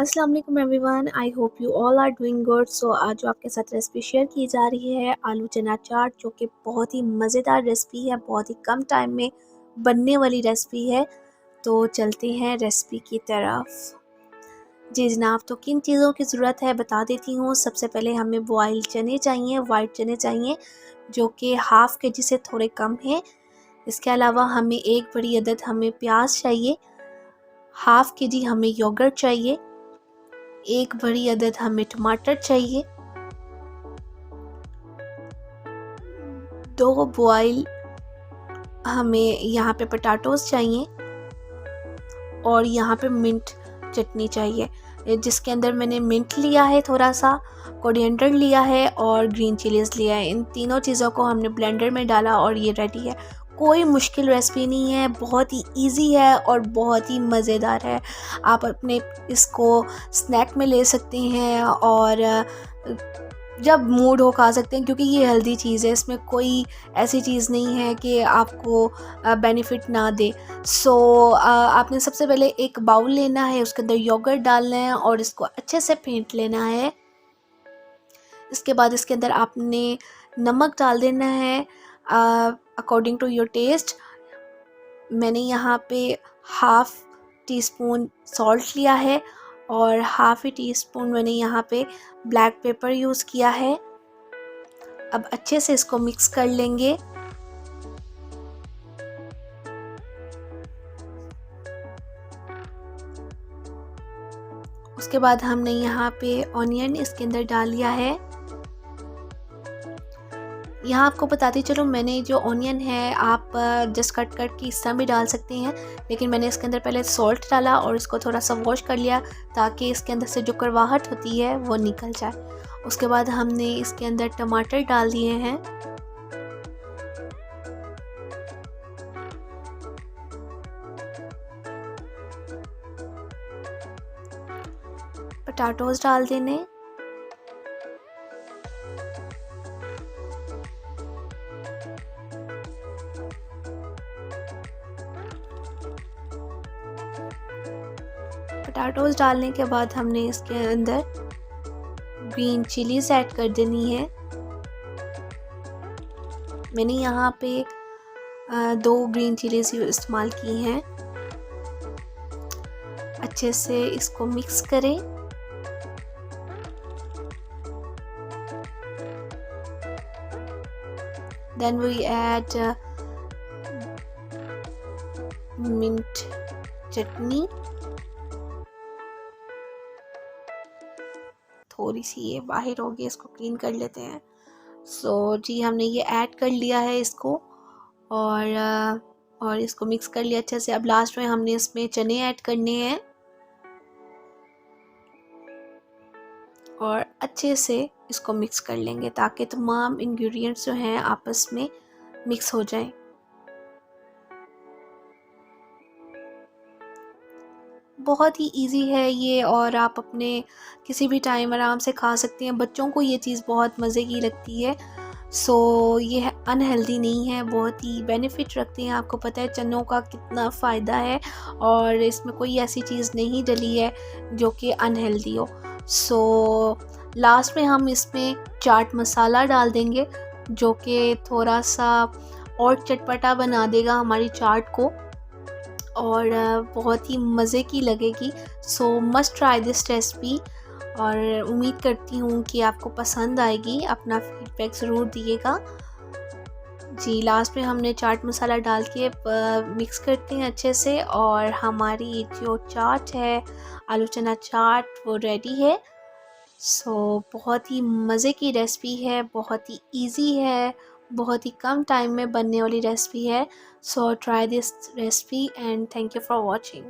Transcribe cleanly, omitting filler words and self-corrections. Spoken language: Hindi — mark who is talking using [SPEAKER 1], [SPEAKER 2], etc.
[SPEAKER 1] अस्सलाम वालेकुम everyone, I hope you all are doing good. So आज जो आपके साथ रेसिपी शेयर की जा रही है आलू चना चाट, जो कि बहुत ही मज़ेदार रेसिपी है, बहुत ही कम टाइम में बनने वाली रेसिपी है। तो चलते हैं रेसिपी की तरफ। जी जनाब, तो किन चीज़ों की ज़रूरत है बता देती हूँ। सबसे पहले हमें बॉयल चने चाहिए, वाइट चने चाहिए, जो कि हाफ़ केजी से थोड़े कम हैं। इसके अलावा हमें एक बड़ी अदद हमें प्याज चाहिए, हाफ़ केजी हमें योगर्ट चाहिए, एक बड़ी अदद हमें टमाटर चाहिए, 2 बॉयल हमें यहाँ पे पोटैटोज़ चाहिए, और यहाँ पे मिंट चटनी चाहिए, जिसके अंदर मैंने मिंट लिया है, थोड़ा सा कोरिएंडर लिया है और ग्रीन चिलीज़ लिया है। इन तीनों चीज़ों को हमने ब्लेंडर में डाला और ये रेडी है। कोई मुश्किल रेसिपी नहीं है, बहुत ही इजी है और बहुत ही मज़ेदार है। आप अपने इसको स्नैक में ले सकते हैं और जब मूड हो खा सकते हैं, क्योंकि ये हेल्दी चीज़ है। इसमें कोई ऐसी चीज़ नहीं है कि आपको बेनिफिट ना दे। सो आपने सबसे पहले एक बाउल लेना है, उसके अंदर योगर्ट डालना है और इसको अच्छे से फेंट लेना है। इसके बाद इसके अंदर आपने नमक डाल देना है अकॉर्डिंग टू योर टेस्ट। मैंने यहाँ पे हाफ़ टी स्पून सॉल्ट लिया है और हाफ़ टी स्पून मैंने यहाँ पे ब्लैक पेपर यूज़ किया है। अब अच्छे से इसको मिक्स कर लेंगे। उसके बाद हमने यहाँ पे ऑनियन इसके अंदर डाल लिया है। यहाँ आपको बताती चलो, मैंने जो ऑनियन है आप जस्ट कट के इस तरह भी डाल सकते हैं, लेकिन मैंने इसके अंदर पहले सॉल्ट डाला और इसको थोड़ा सा वॉश कर लिया ताकि इसके अंदर से जो कड़वाहट होती है वो निकल जाए। उसके बाद हमने इसके अंदर टमाटर डाल दिए हैं, पोटैटोज़ डाल देने, पोटैटोज़ डालने के बाद हमने इसके अंदर ग्रीन चिलीज़ ऐड कर देनी है। मैंने यहाँ पे 2 ग्रीन चिलीज़ इस्तेमाल की हैं। अच्छे से इसको मिक्स करें। Then we add mint चटनी, थोड़ी सी ये बाहर होगी, इसको क्लीन कर लेते हैं। जी हमने ये ऐड कर लिया है इसको और इसको मिक्स कर लिया अच्छे से। अब लास्ट में हमने इसमें चने ऐड करने हैं और अच्छे से इसको मिक्स कर लेंगे ताकि तमाम इंग्रेडिएंट्स जो हैं आपस में मिक्स हो जाएं। बहुत ही इजी है ये और आप अपने किसी भी टाइम आराम से खा सकते हैं। बच्चों को ये चीज़ बहुत मज़े की लगती है। ये अनहेल्दी नहीं है, बहुत ही बेनिफिट रखते हैं। आपको पता है चनों का कितना फ़ायदा है और इसमें कोई ऐसी चीज़ नहीं डली है जो कि अनहेल्दी हो। लास्ट में हम इसमें चाट मसाला डाल देंगे, जो कि थोड़ा सा और चटपटा बना देगा हमारी चाट को और बहुत ही मज़े की लगेगी। मस्ट ट्राई दिस रेसिपी और उम्मीद करती हूँ कि आपको पसंद आएगी। अपना फीडबैक ज़रूर दिएगा। जी लास्ट में हमने चाट मसाला डाल के मिक्स करते हैं अच्छे से और हमारी जो चाट है आलू चना चाट वो रेडी है। बहुत ही मज़े की रेसिपी है, बहुत ही इजी है, बहुत ही कम टाइम में बनने वाली रेसिपी है। Try this recipe and thank you for watching.